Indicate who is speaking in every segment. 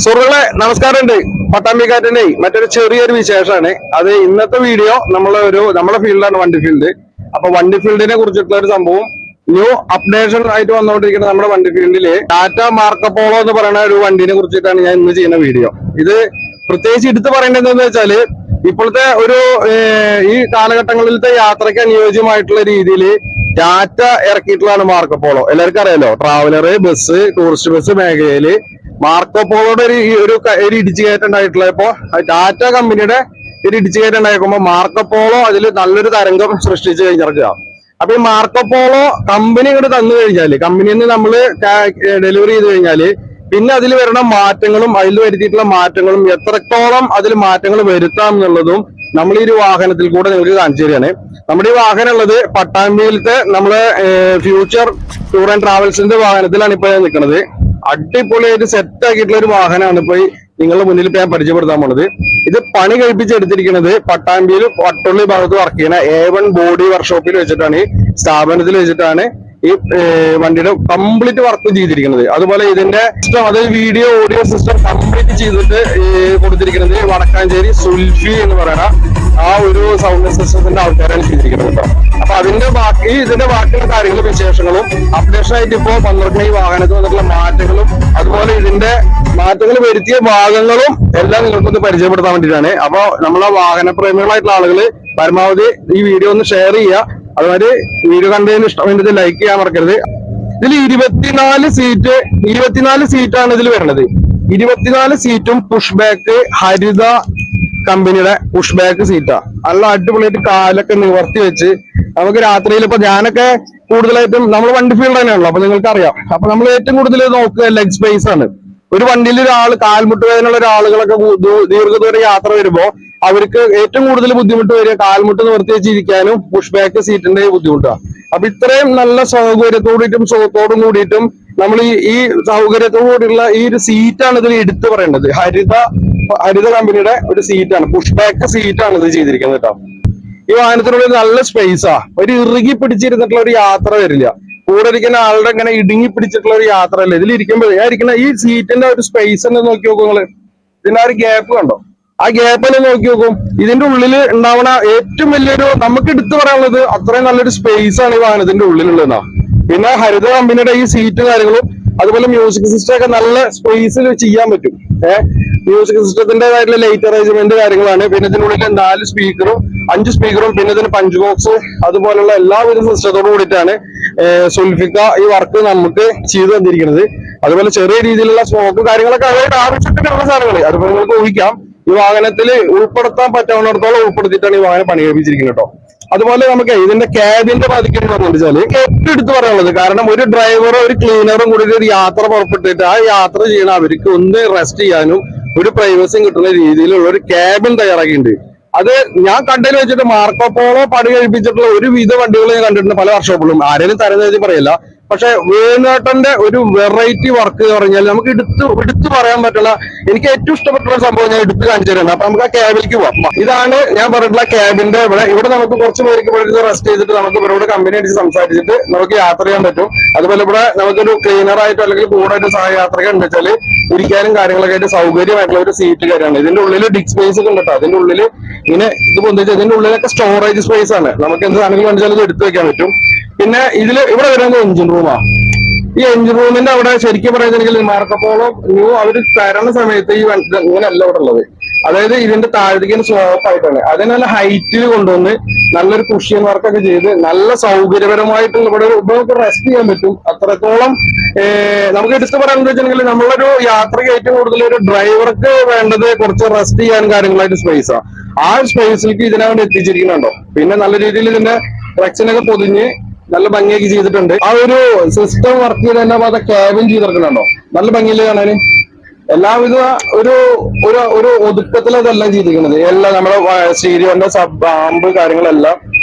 Speaker 1: സുഹൃത്തുക്കളെ നമസ്കാരമുണ്ട്. പട്ടാമ്പിക്കാറ്റിന്റെ മറ്റൊരു ചെറിയൊരു വിശേഷമാണ്. അത് ഇന്നത്തെ വീഡിയോ നമ്മളെ ഫീൽഡാണ്, വണ്ടി ഫീൽഡ്. അപ്പൊ വണ്ടി ഫീൽഡിനെ കുറിച്ചിട്ടുള്ള ഒരു സംഭവം ന്യൂ അപ്ഡേഷൻ ആയിട്ട് വന്നുകൊണ്ടിരിക്കുന്ന നമ്മുടെ വണ്ടി ഫീൽഡില് ടാറ്റ മാർക്കോപോളോ എന്ന് പറയുന്ന ഒരു വണ്ടിനെ കുറിച്ചിട്ടാണ് ഞാൻ ഇന്ന് ചെയ്യുന്ന വീഡിയോ. ഇത് പ്രത്യേകിച്ച് എടുത്തു പറയേണ്ടത് എന്താണെന്ന് വെച്ചാല് ഇപ്പോഴത്തെ ഈ കാലഘട്ടങ്ങളിലത്തെ യാത്രയ്ക്ക് അനുയോജ്യമായിട്ടുള്ള രീതിയിൽ ടാറ്റ ഇറക്കിയിട്ടുള്ളതാണ് മാർക്കോപോളോ. എല്ലാവർക്കും അറിയാലോ, ട്രാവലർ, ബസ്, ടൂറിസ്റ്റ് ബസ് മേഖലയില് മാർക്കോപോളോയുടെ ഒരു ഇടിച്ചു കയറ്റം ഉണ്ടായിട്ടുള്ള ഇപ്പോ ടാറ്റ കമ്പനിയുടെ ഒരു ഇടിച്ചു കയറ്റം ഉണ്ടായിരിക്കുമ്പോ മാർക്കോപോളോ അതിൽ നല്ലൊരു തരംഗം സൃഷ്ടിച്ചു കഴിഞ്ഞിറക്കുക. അപ്പൊ ഈ മാർക്കോപോളോ കമ്പനി ഇങ്ങോട്ട് തന്നു കഴിഞ്ഞാല്, കമ്പനിയിൽ നിന്ന് നമ്മള് ഡെലിവറി ചെയ്ത് കഴിഞ്ഞാല് പിന്നെ അതിൽ വരുന്ന മാറ്റങ്ങളും അതിൽ വരുത്തിയിട്ടുള്ള മാറ്റങ്ങളും എത്രത്തോളം അതിൽ മാറ്റങ്ങൾ വരുത്താം എന്നുള്ളതും നമ്മൾ ഈ ഒരു വാഹനത്തിൽ കൂടെ നിങ്ങൾക്ക് കാണിച്ചു തരികയാണ്. നമ്മുടെ ഈ വാഹനം ഉള്ളത് പട്ടാമ്പിയിലത്തെ നമ്മളെ ഫ്യൂച്ചർ ടൂർ ആൻഡ് ട്രാവൽസിന്റെ വാഹനത്തിലാണ് ഇപ്പൊ ഞാൻ നിൽക്കുന്നത്. അടിപൊളിയായിട്ട് സെറ്റ് ആക്കിയിട്ടുള്ള ഒരു വാഹനമാണ് ഇപ്പൊ നിങ്ങളുടെ മുന്നിൽ ഇപ്പൊ ഞാൻ പരിചയപ്പെടുത്താൻ പോണത്. ഇത് പണി കഴിപ്പിച്ചെടുത്തിരിക്കുന്നത് പട്ടാമ്പിയിൽ വട്ടുള്ളി ഭാഗത്ത് വർക്ക് ചെയ്യുന്ന A1 ബോഡി വർക്ക്ഷോപ്പിൽ വെച്ചിട്ടാണ്, ഈ സ്ഥാപനത്തിൽ വെച്ചിട്ടാണ് ഈ വണ്ടിയുടെ കംപ്ലീറ്റ് വർക്ക് ചെയ്തിരിക്കുന്നത്. അതുപോലെ ഇതിന്റെ സിസ്റ്റം, അതായത് വീഡിയോ ഓഡിയോ സിസ്റ്റം കംപ്ലീറ്റ് ചെയ്തിട്ട് കൊടുത്തിരിക്കുന്നത് വടക്കാഞ്ചേരി സുൽഫി എന്ന് പറയുന്ന ആ ഒരു സൗണ്ട് സിസ്റ്റത്തിന്റെ ആൾക്കാരാണ് ചെയ്തിരിക്കുന്നത് കേട്ടോ. അപ്പൊ ഇതിന്റെ ബാക്കിയുള്ള കാര്യങ്ങളും വിശേഷങ്ങളും അപ്ഡേഷൻ ആയിട്ട് ഇപ്പോ വന്നിരിക്കുന്ന ഈ വാഹനത്തിൽ വന്നിട്ടുള്ള മാറ്റങ്ങളും അതുപോലെ ഇതിന്റെ മാറ്റങ്ങൾ വരുത്തിയ ഭാഗങ്ങളും എല്ലാം നിങ്ങൾക്കൊന്ന് പരിചയപ്പെടുത്താൻ വേണ്ടിയിട്ടാണ്. അപ്പൊ നമ്മളെ വാഹന പ്രേമികളായിട്ടുള്ള ആളുകൾ പരമാവധി ഈ വീഡിയോ ഒന്ന് ഷെയർ ചെയ്യുക. അതുമാതിരി വീഡിയോ കണ്ടതിന് ഇഷ്ടം ലൈക്ക് ചെയ്യാൻ മറക്കരുത്. ഇതിൽ 24 സീറ്റാണ് ഇതിൽ വരുന്നത്. 24 സീറ്റും പുഷ് ബാക്ക്, ഹരിത കമ്പനിയുടെ പുഷ് ബാക്ക് സീറ്റാ. നല്ല അടിപൊളിയായിട്ട് കാലൊക്കെ നിവർത്തി വെച്ച് നമുക്ക് രാത്രിയിൽ, ഇപ്പൊ ഞാനൊക്കെ കൂടുതലായിട്ടും നമ്മൾ വണ്ടി ഫീൽഡ് തന്നെയാണല്ലോ, അപ്പൊ നിങ്ങൾക്ക് അറിയാം. അപ്പൊ നമ്മൾ ഏറ്റവും കൂടുതൽ നോക്കുക ലെഗ് സ്പേസ് ആണ്. ഒരു വണ്ടിയിൽ കാൽമുട്ട് വേദനയുള്ള ഒരാളുകളൊക്കെ ദീർഘദൂര യാത്ര വരുമ്പോ അവർക്ക് ഏറ്റവും കൂടുതൽ ബുദ്ധിമുട്ട് വരിക കാൽമുട്ട് നിവർത്തി വെച്ചിരിക്കാനും പുഷ് ബാക്ക് സീറ്റിന്റെ ബുദ്ധിമുട്ടാണ്. അപ്പൊ ഇത്രയും നല്ല സൗകര്യത്തോടും സുഖത്തോടും കൂടിയിട്ടും നമ്മൾ ഈ സൗകര്യത്തോടു കൂടിയുള്ള ഈ ഒരു സീറ്റാണ് ഇതിൽ എടുത്തു പറയേണ്ടത്. ഹരിത കമ്പനിയുടെ ഒരു സീറ്റാണ്, പുഷ് ബാക്ക് സീറ്റാണ് ഇത് ചെയ്തിരിക്കുന്നത് കേട്ടോ. ഈ വാഹനത്തിനുള്ളിൽ നല്ല സ്പേസാ, ഒരു ഇറുകി പിടിച്ചിരുന്നിട്ടുള്ള ഒരു യാത്ര വരില്ല. കൂടെ ഇരിക്കുന്ന ആളുടെ ഇങ്ങനെ ഇടുങ്ങി പിടിച്ചിട്ടുള്ള ഒരു യാത്ര അല്ല ഇതിൽ ഇരിക്കുമ്പോൾ. ഞാൻ ഇരിക്കുന്ന ഈ സീറ്റിന്റെ ഒരു സ്പേസ് തന്നെ നോക്കി നോക്കും നിങ്ങള്. ഇതിന്റെ ആ ഒരു ഗ്യാപ്പ് കണ്ടോ? ആ ഗ്യാപ്പ് തന്നെ നോക്കി നോക്കും. ഇതിന്റെ ഉള്ളിൽ ഉണ്ടാവണ ഏറ്റവും വലിയൊരു നമുക്ക് എടുത്തു പറയാനുള്ളത് അത്രയും നല്ലൊരു സ്പേസ് ആണ് ഈ വാഹനത്തിന്റെ ഉള്ളിലുള്ളതെന്നാ. പിന്നെ ഹരിത കമ്പനിയുടെ ഈ സീറ്റ് കാര്യങ്ങളും അതുപോലെ മ്യൂസിക് സിസ്റ്റം ഒക്കെ നല്ല സ്പേസിൽ ചെയ്യാൻ പറ്റും. മ്യൂസിക് സിസ്റ്റത്തിന്റേതായിട്ടുള്ള ലൈറ്റ് അറേഞ്ച്മെന്റ് കാര്യങ്ങളാണ്. പിന്നെ ഇതിനുള്ളിൽ 4 സ്പീക്കറും 5 സ്പീക്കറും പിന്നെ ഇതിന് പഞ്ച് ബോക്സ് അതുപോലുള്ള എല്ലാവിധ സിസ്റ്റത്തോടു കൂടിയിട്ടാണ് സുൽഫിക്ക ഈ വർക്ക് നമുക്ക് ചെയ്തു തന്നിരിക്കുന്നത്. അതുപോലെ ചെറിയ രീതിയിലുള്ള സ്മോക്ക് കാര്യങ്ങളൊക്കെ അവരുടെ ആവശ്യത്തിനുള്ള സാധനങ്ങൾ അതുപോലെ നിങ്ങൾക്ക് ഊഹിക്കാം. ഈ വാഹനത്തിൽ ഉൾപ്പെടുത്താൻ പറ്റാവുന്നിടത്തോളം ഉൾപ്പെടുത്തിയിട്ടാണ് ഈ വാഹനം പണി കഴിപ്പിച്ചിരിക്കുന്നത് കേട്ടോ. അതുപോലെ നമുക്ക് ഇതിന്റെ ക്യാബിന്റെ ബാധിക്കുന്നു പറഞ്ഞാൽ ഏറ്റവും എടുത്ത് പറയാനുള്ളത്, കാരണം ഒരു ഡ്രൈവറും ഒരു ക്ലീനറും കൂടി ഒരു യാത്ര പുറപ്പെട്ടിട്ട് ആ യാത്ര ചെയ്യണ അവർക്ക് ഒന്ന് റെസ്റ്റ് ചെയ്യാനും ഒരു പ്രൈവസിയും കിട്ടുന്ന രീതിയിലുള്ള ഒരു ക്യാബിൻ തയ്യാറാക്കിയിട്ടുണ്ട്. അത് ഞാൻ കണ്ടതിൽ വെച്ചിട്ട് മാർക്കോപോളോ പണി കഴിപ്പിച്ചിട്ടുള്ള ഒരുവിധ വണ്ടികൾ ഞാൻ കണ്ടിട്ടുണ്ട് പല വർക്ക്ഷോപ്പുകളും. ആരെയും തരുന്നത് പറയില്ല, പക്ഷെ വേണേട്ടന്റെ ഒരു വെറൈറ്റി വർക്ക് എന്ന് പറഞ്ഞാൽ നമുക്ക് എടുത്തു പറയാൻ പറ്റുള്ള, എനിക്ക് ഏറ്റവും ഇഷ്ടപ്പെട്ടുള്ള സംഭവം ഞാൻ എടുത്ത് കാണിച്ചു തരുന്നത്. അപ്പൊ നമുക്ക് ആ ക്യാബിലേക്ക് പോവാം. ഇതാണ് ഞാൻ പറഞ്ഞിട്ടുള്ള ക്യാബിന്റെ ഇവിടെ നമുക്ക് കുറച്ച് പേർക്ക് ഇവിടെ റെസ്റ്റ് ചെയ്തിട്ട് നമുക്ക് ഇവരോട് കമ്പനി അടിച്ച് സംസാരിച്ചിട്ട് നമുക്ക് യാത്ര ചെയ്യാൻ പറ്റും. അതുപോലെ ഇവിടെ നമുക്കൊരു ക്ലീനർ ആയിട്ടോ അല്ലെങ്കിൽ കൂടെ ഒരു സഹയാത്രക ഉണ്ട് വെച്ചാൽ ഇരിക്കാനും കാര്യങ്ങളൊക്കെ ആയിട്ട് സൗകര്യമായിട്ടുള്ള ഒരു സീറ്റ് കാര്യമാണ്. ഇതിന്റെ ഉള്ളിൽ ഡിസ്ക് സ്പേസ് ഒക്കെ ഉണ്ട് കേട്ടോ. അതിന്റെ ഉള്ളിൽ ഇങ്ങനെ ഇത് പൊന്തിച്ച് ഇതിന്റെ ഉള്ളിലൊക്കെ സ്റ്റോറേജ് സ്പേസ് ആണ്. നമുക്ക് എന്ത് സാധനങ്ങൾ കാണിച്ചാൽ ഇത് എടുത്തു വെക്കാൻ പറ്റും. പിന്നെ ഇവിടെ വരുന്നത് എഞ്ചിൻ റൂമാ. ഈ എഞ്ചിൻ റൂമിന്റെ അവിടെ ശരിക്കും പറയുകയാണെങ്കിൽ മാർക്കോപോളോ ന്യൂ അവർ തരണ സമയത്ത് ഈ ഇങ്ങനെയല്ല ഇവിടെ ഉള്ളത്. അതായത് ഇതിന്റെ താഴത്തേക്ക് സ്ലോപ്പ് ആയിട്ടാണ് അതിന് നല്ല ഹൈറ്റിൽ കൊണ്ടുവന്ന് നല്ലൊരു കുഷ്യൻ വർക്കൊക്കെ ചെയ്ത് നല്ല സൗകര്യപരമായിട്ടുള്ള ഇവിടെ നമുക്ക് റെസ്റ്റ് ചെയ്യാൻ പറ്റും. അത്രത്തോളം നമുക്ക് എടുത്തു പറയാനെന്ന് വെച്ചിട്ടുണ്ടെങ്കിൽ നമ്മളൊരു യാത്രയ്ക്ക് ഏറ്റവും കൂടുതൽ ഒരു ഡ്രൈവർക്ക് വേണ്ടത് കുറച്ച് റെസ്റ്റ് ചെയ്യാൻ കാര്യങ്ങളായിട്ട് സ്പേസാണ്. ആ സ്പേസിലേക്ക് ഇതിനവിടെ എത്തിച്ചിരിക്കുന്നുണ്ടോ. പിന്നെ നല്ല രീതിയിൽ ഇതിന്റെ ഫ്ലെക്സിനൊക്കെ പൊതിഞ്ഞ് നല്ല ഭംഗിയാക്കി ചെയ്തിട്ടുണ്ട്. ആ ഒരു സിസ്റ്റം വർക്ക് ചെയ്ത് തന്നെ അത് ക്യാബിൻ ചെയ്തെടുക്കുന്നുണ്ടോ, നല്ല ഭംഗിയില് കാണാന്. എല്ലാവിധ ഒരു ഒതുക്കത്തിൽ അതെല്ലാം ചെയ്തിരിക്കുന്നത്. എല്ലാം നമ്മുടെ സ്റ്റീരിയോന്റെ ആമ്പ് കാര്യങ്ങളെല്ലാം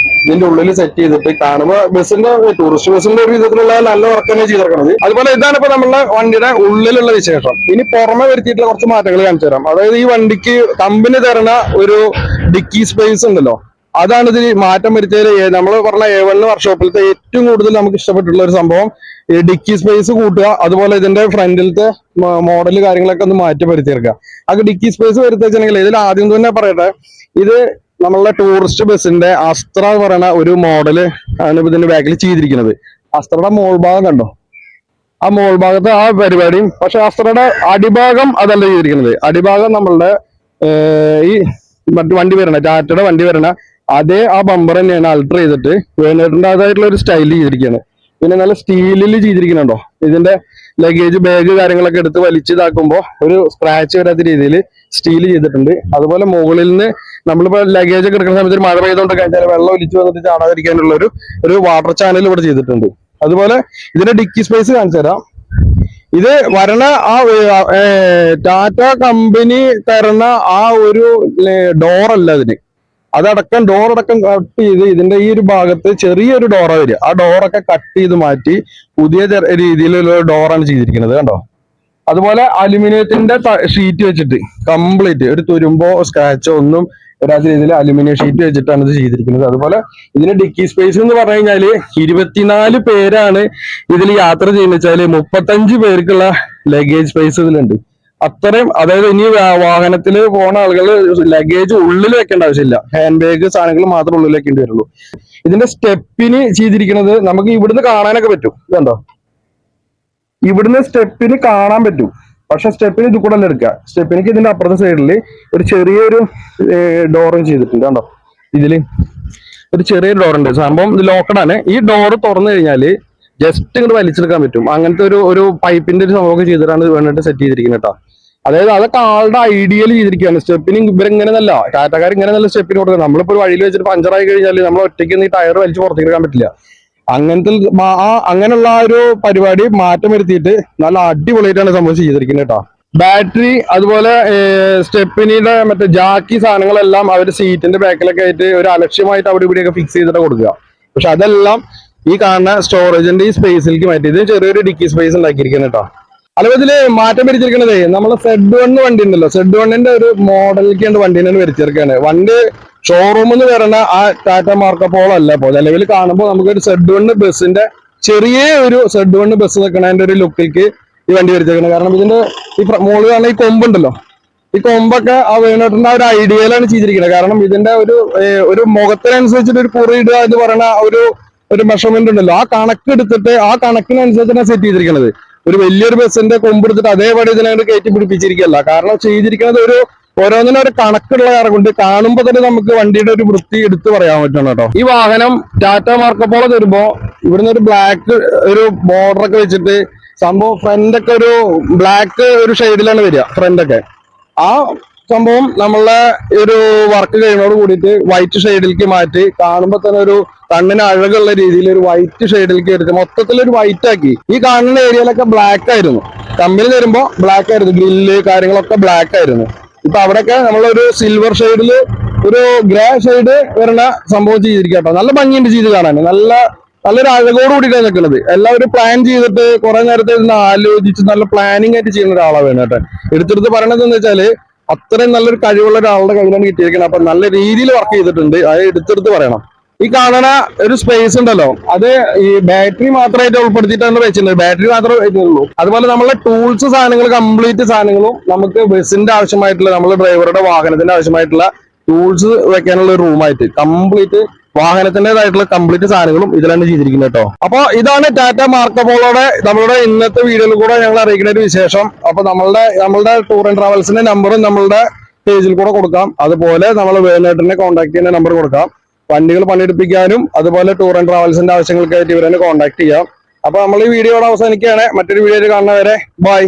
Speaker 1: ഇതിന്റെ ഉള്ളിൽ സെറ്റ് ചെയ്തിട്ട് കാണുമ്പോൾ ബസ്സിന്റെ ടൂറിസ്റ്റ് ബസ്സിന്റെ ഒരു വിധത്തിലുള്ള നല്ല വർക്ക് തന്നെ ചെയ്തിരിക്കുന്നത്. അതുപോലെ ഇതാണ് ഇപ്പൊ നമ്മളെ വണ്ടിയുടെ ഉള്ളിലുള്ള വിശേഷം. ഇനി പുറമെ വരുത്തിയിട്ടുള്ള കുറച്ച് മാറ്റങ്ങൾ കാണിച്ചു തരാം. അതായത് ഈ വണ്ടിക്ക് കമ്പനി തരുന്ന ഒരു ഡിക്കി സ്പേസ് ഉണ്ടല്ലോ, അതാണ് ഇതിൽ മാറ്റം വരുത്തിയത്. നമ്മൾ പറഞ്ഞ A1 വർക്ക്ഷോപ്പിലത്തെ ഏറ്റവും കൂടുതൽ നമുക്ക് ഇഷ്ടപ്പെട്ടുള്ള ഒരു സംഭവം ഈ ഡിക്കി സ്പേസ് കൂട്ടുക, അതുപോലെ ഇതിന്റെ ഫ്രണ്ടിലത്തെ മോഡൽ കാര്യങ്ങളൊക്കെ ഒന്ന് മാറ്റി വരുത്തിയെടുക്കുക. അത് ഡിക്കി സ്പേസ് വരുത്തിച്ചെങ്കിൽ ഇതിൽ ആദ്യം തന്നെ പറയട്ടെ, ഇത് നമ്മളുടെ ടൂറിസ്റ്റ് ബസ്സിന്റെ അസ്ത്ര എന്ന് പറയുന്ന ഒരു മോഡല് ആണ് ഇതിന്റെ ബാക്കിൽ ചെയ്തിരിക്കുന്നത്. അസ്ത്രയുടെ മോൾ ഭാഗം കണ്ടോ, ആ മോൾ ഭാഗത്ത് ആ പരിപാടിയും. പക്ഷെ അസ്ത്രയുടെ അടിഭാഗം അതല്ല ചെയ്തിരിക്കുന്നത്. അടിഭാഗം നമ്മളുടെ ഈ മറ്റു വണ്ടി വരണ ടാറ്റയുടെ വണ്ടി വരണ അതേ ആ ബമ്പർ തന്നെയാണ് അൾട്ടർ ചെയ്തിട്ട് വേണ്ടതായിട്ടുള്ള ഒരു സ്റ്റൈൽ ചെയ്തിരിക്കുകയാണ്. പിന്നെ നല്ല സ്റ്റീലിൽ ചെയ്തിരിക്കുന്നുണ്ടോ, ഇതിന്റെ ലഗേജ് ബാഗ് കാര്യങ്ങളൊക്കെ എടുത്ത് വലിച്ചിതാക്കുമ്പോൾ ഒരു സ്ക്രാച്ച് വരാത്ത രീതിയിൽ സ്റ്റീൽ ചെയ്തിട്ടുണ്ട്. അതുപോലെ മുകളിൽ നിന്ന് നമ്മളിപ്പോ ലഗേജ് ഒക്കെ എടുക്കുന്ന സമയത്ത് മഴ പെയ്തുകൊണ്ട് കഴിഞ്ഞാൽ വെള്ളം ഒലിച്ചു വന്നിട്ട് ചാടാതിരിക്കാനുള്ള ഒരു വാട്ടർ ചാനൽ ഇവിടെ ചെയ്തിട്ടുണ്ട്. അതുപോലെ ഇതിന്റെ ഡിക്കി സ്പേസ് കാണിച്ചു തരാം. ഇത് വരണ ആ ടാറ്റ കമ്പനി തരുന്ന ആ ഒരു ഡോറല്ല ഇതിന്, അതടക്കം ഡോറടക്കം കട്ട് ചെയ്ത് ഇതിന്റെ ഈ ഒരു ഭാഗത്ത് ചെറിയൊരു ഡോറാ വരിക. ആ ഡോറൊക്കെ കട്ട് ചെയ്ത് മാറ്റി പുതിയ രീതിയിലുള്ള ഡോറാണ് ചെയ്തിരിക്കുന്നത് കണ്ടോ. അതുപോലെ അലുമിനിയത്തിന്റെ ഷീറ്റ് വെച്ചിട്ട് കംപ്ലീറ്റ് ഒരു തുരുമ്പോ സ്ക്രാച്ചോ ഒന്നും വരാത്ത രീതിയിൽ അലുമിനിയം ഷീറ്റ് വെച്ചിട്ടാണ് ഇത് ചെയ്തിരിക്കുന്നത്. അതുപോലെ ഇതിന് ഡിക്കി സ്പേസ് എന്ന് പറഞ്ഞു കഴിഞ്ഞാല് 24 പേരാണ് ഇതിൽ യാത്ര ചെയ്യുന്ന വെച്ചാല് 35 പേർക്കുള്ള ലഗേജ് സ്പേസ് ഇതിലുണ്ട്. അത്രയും, അതായത് ഇനി വാഹനത്തിൽ പോണ ആളുകൾ ലഗേജ് ഉള്ളിൽ വെക്കേണ്ട ആവശ്യമില്ല, ഹാൻഡ് ബാഗ് സാധനങ്ങൾ മാത്രം ഉള്ളിൽ വെക്കേണ്ടി വരുള്ളൂ. ഇതിന്റെ സ്റ്റെപ്പിന് ചെയ്തിരിക്കുന്നത് നമുക്ക് ഇവിടുന്ന് കാണാനൊക്കെ പറ്റും. ഇതുണ്ടോ, ഇവിടുന്ന് സ്റ്റെപ്പിന് കാണാൻ പറ്റും. പക്ഷെ സ്റ്റെപ്പിന് ഇത് കൂടെ എടുക്കുക. സ്റ്റെപ്പിനിക്ക് ഇതിന്റെ അപ്പുറത്തെ സൈഡിൽ ഒരു ചെറിയൊരു ഡോറും ചെയ്തിട്ടുണ്ട് കണ്ടോ. ഇതില് ഒരു ചെറിയൊരു ഡോറുണ്ട്. സംഭവം ഇത് ലോക്കഡാണ്. ഈ ഡോറ് തുറന്നു കഴിഞ്ഞാല് ജസ്റ്റ് ഇങ്ങോട്ട് വലിച്ചെടുക്കാൻ പറ്റും. അങ്ങനത്തെ ഒരു പൈപ്പിന്റെ ഒരു സംഭവമൊക്കെ ചെയ്തിട്ടാണ് വേണ്ടിട്ട് സെറ്റ് ചെയ്തിരിക്കുന്നത് കേട്ടോ. അതായത് അതൊക്കെ ആളുടെ ഐഡിയയിൽ ചെയ്തിരിക്കുകയാണ്. സ്റ്റെപ്പിന് ഇവരിങ്ങനെ നല്ല ടാറ്റക്കാർ ഇങ്ങനെ നല്ല സ്റ്റെപ്പിന് കൊടുക്കുന്നത്. നമ്മളിപ്പോ ഒരു വഴിയിൽ വെച്ചിട്ട് പഞ്ചറായി കഴിഞ്ഞാൽ നമ്മൾ ഒറ്റയ്ക്ക് ഈ ടയർ വലിച്ച് പുറത്തേക്ക് എടുക്കാൻ പറ്റില്ല. അങ്ങനെയുള്ള ആ ഒരു പരിപാടി മാറ്റം വരുത്തിയിട്ട് നല്ല അടിപൊളിയായിട്ടാണ് സംഭവം ചെയ്തിരിക്കുന്നത് കേട്ടോ. ബാറ്ററി അതുപോലെ സ്റ്റെപ്പിനിയുടെ മറ്റേ ജാക്കി സാധനങ്ങളെല്ലാം അവർ സീറ്റിന്റെ ബാക്കിലൊക്കെ ആയിട്ട് ഒരു അലക്ഷ്യമായിട്ട് അവിടെ ഇവിടെയൊക്കെ ഫിക്സ് ചെയ്തിട്ട് കൊടുക്കുക. പക്ഷെ അതെല്ലാം ഈ കാണുന്ന സ്റ്റോറേജിന്റെ ഈ സ്പേസിലേക്ക് മാറ്റി ഇത് ചെറിയൊരു ഡിക്കി സ്പേസ് ഉണ്ടാക്കിയിരിക്കുന്നത് കേട്ടോ. അതുപോലെ ഇതില് മാറ്റം വരിച്ചിരിക്കുന്നത് നമ്മളെ Z1 വണ്ടി ഉണ്ടല്ലോ, Z1ന്റെ ഒരു മോഡലിലേക്കാണ് വണ്ടീനെ വരിച്ചിരിക്കുകയാണ്. വണ്ടി ഷോറൂമിൽ നിന്ന് വരണ ആ ടാറ്റ മാർക്കപ്പോളോ അല്ല. ഇപ്പോൾ നിലവിൽ കാണുമ്പോൾ നമുക്കൊരു Z1 ബസ്സിന്റെ ചെറിയ ഒരു Z1 ബസ് നിൽക്കണതിന്റെ ഒരു ലുക്കിലേക്ക് ഈ വണ്ടി വരിച്ചിരിക്കുന്നത്. കാരണം ഇതിന്റെ ഈ മോള് കാണുന്ന ഈ കൊമ്പുണ്ടല്ലോ, ഈ കൊമ്പൊക്കെ ആ വേണോട്ടിന്റെ ആ ഒരു ഐഡിയയിലാണ് ചെയ്തിരിക്കുന്നത്. കാരണം ഇതിന്റെ ഒരു മുഖത്തിനനുസരിച്ചിട്ട് ഒരു കുറി ഇടുക എന്ന് പറയുന്ന ഒരു മെഷർമെന്റ് ഉണ്ടല്ലോ, ആ കണക്ക് എടുത്തിട്ട് ആ കണക്കിനനുസരിച്ചാണ് സെറ്റ് ചെയ്തിരിക്കുന്നത്. ഒരു വലിയൊരു ബസ്സിന്റെ കൊമ്പ് എടുത്തിട്ട് അതേപടി ഇതിനകത്ത് കയറ്റി പിടിപ്പിച്ചിരിക്കുകയല്ല. കാരണം ചെയ്തിരിക്കുന്നത് ഓരോന്നിനും ഒരു കണക്കുള്ള കാരണം കൊണ്ട് കാണുമ്പോൾ തന്നെ നമുക്ക് വണ്ടിയുടെ ഒരു വൃത്തി എടുത്തു പറയാൻ പറ്റണം കേട്ടോ. ഈ വാഹനം ടാറ്റ മാർക്കപ്പോളോ തരുമ്പോ ഇവിടുന്ന് ഒരു ബ്ലാക്ക് ഒരു ബോർഡറൊക്കെ വെച്ചിട്ട് സംഭവം ഫ്രണ്ടൊക്കെ ഒരു ബ്ലാക്ക് ഒരു ഷെയ്ഡിലാണ് വരിക. ഫ്രണ്ടൊക്കെ ആ സംഭവം നമ്മളെ ഒരു വർക്ക് കഴിയുന്നതോട് കൂടിയിട്ട് വൈറ്റ് ഷെയ്ഡിലേക്ക് മാറ്റി കാണുമ്പോൾ തന്നെ ഒരു കണ്ണിന് അഴകുള്ള രീതിയിൽ ഒരു വൈറ്റ് ഷെയ്ഡിലേക്ക് എടുത്ത് മൊത്തത്തിൽ ഒരു വൈറ്റ് ആക്കി. ഈ കാണുന്ന ഏരിയയിലൊക്കെ ബ്ലാക്ക് ആയിരുന്നു. കമ്പനി തരുമ്പോ ബ്ലാക്ക് ആയിരുന്നു, ഗ്രില്ല് കാര്യങ്ങളൊക്കെ ബ്ലാക്ക് ആയിരുന്നു. ഇപ്പൊ അവിടെയൊക്കെ നമ്മളൊരു സിൽവർ ഷെയ്ഡില് ഒരു ഗ്രേ ഷെയ്ഡ് വരുന്ന സംഭവം ചെയ്തിരിക്കുക കേട്ടോ. നല്ല ഭംഗിയുണ്ട് ചെയ്ത് കാണാൻ, നല്ലൊരു അഴകോട് കൂടിയിട്ടാണ് നിൽക്കുന്നത്. എല്ലാവരും പ്ലാൻ ചെയ്തിട്ട് കുറെ നേരത്തെ ഇരുന്ന് ആലോചിച്ച് നല്ല പ്ലാനിങ് ആയിട്ട് ചെയ്യുന്ന ഒരാളാണ് വേണം കേട്ടോ. എടുത്തെടുത്ത് പറയണത് എന്ന് വെച്ചാല് അത്രയും നല്ലൊരു കഴിവുള്ള ഒരാളുടെ കയ്യിലാണ് കിട്ടിയിരിക്കുന്നത്. അപ്പൊ നല്ല രീതിയിൽ വർക്ക് ചെയ്തിട്ടുണ്ട്, അത് എടുത്തെടുത്ത് പറയണം. ഈ കാണുന്ന ഒരു സ്പേസ് ഉണ്ടല്ലോ, അത് ഈ ബാറ്ററി മാത്രമായിട്ട് ഉൾപ്പെടുത്തിയിട്ടാണ് വെച്ചിട്ടുണ്ട്. ബാറ്ററി മാത്രമേ വെച്ചിട്ടുള്ളൂ. അതുപോലെ നമ്മളെ ടൂൾസ് സാധനങ്ങൾ കംപ്ലീറ്റ് സാധനങ്ങളും നമുക്ക് ബസ്സിന്റെ ആവശ്യമായിട്ടുള്ള നമ്മുടെ ഡ്രൈവറുടെ വാഹനത്തിന്റെ ആവശ്യമായിട്ടുള്ള ടൂൾസ് വെക്കാനുള്ള ഒരു റൂമായിട്ട് കംപ്ലീറ്റ് വാഹനത്തിൻ്റെതായിട്ടുള്ള കംപ്ലീറ്റ് സാധനങ്ങളും ഇതിലാണ് ചെയ്തിരിക്കുന്നത് കേട്ടോ. അപ്പൊ ഇതാണ് ടാറ്റ മാർക്കപ്പോളോടെ നമ്മളുടെ ഇന്നത്തെ വീഡിയോയിൽ കൂടെ ഞങ്ങൾ അറിയിക്കുന്ന ഒരു വിശേഷം. അപ്പൊ നമ്മളുടെ ടൂർ ആൻഡ് ട്രാവൽസിന്റെ നമ്പറും നമ്മളുടെ പേജിൽ കൂടെ കൊടുക്കാം. അതുപോലെ നമ്മൾ വേണേട്ടനെ കോൺടാക്ട് ചെയ്യുന്ന നമ്പർ കൊടുക്കാം. വണ്ടികൾ പണിയെടുപ്പിക്കാനും അതുപോലെ ടൂർ ആൻഡ് ട്രാവൽസിന്റെ ആവശ്യങ്ങൾക്കായിട്ട് ഇവരെ കോൺടാക്ട് ചെയ്യാം. അപ്പൊ നമ്മൾ ഈ വീഡിയോയുടെ അവസാനിക്കുകയാണ്. മറ്റൊരു വീഡിയോയിൽ കാണുന്നവരെ ബൈ.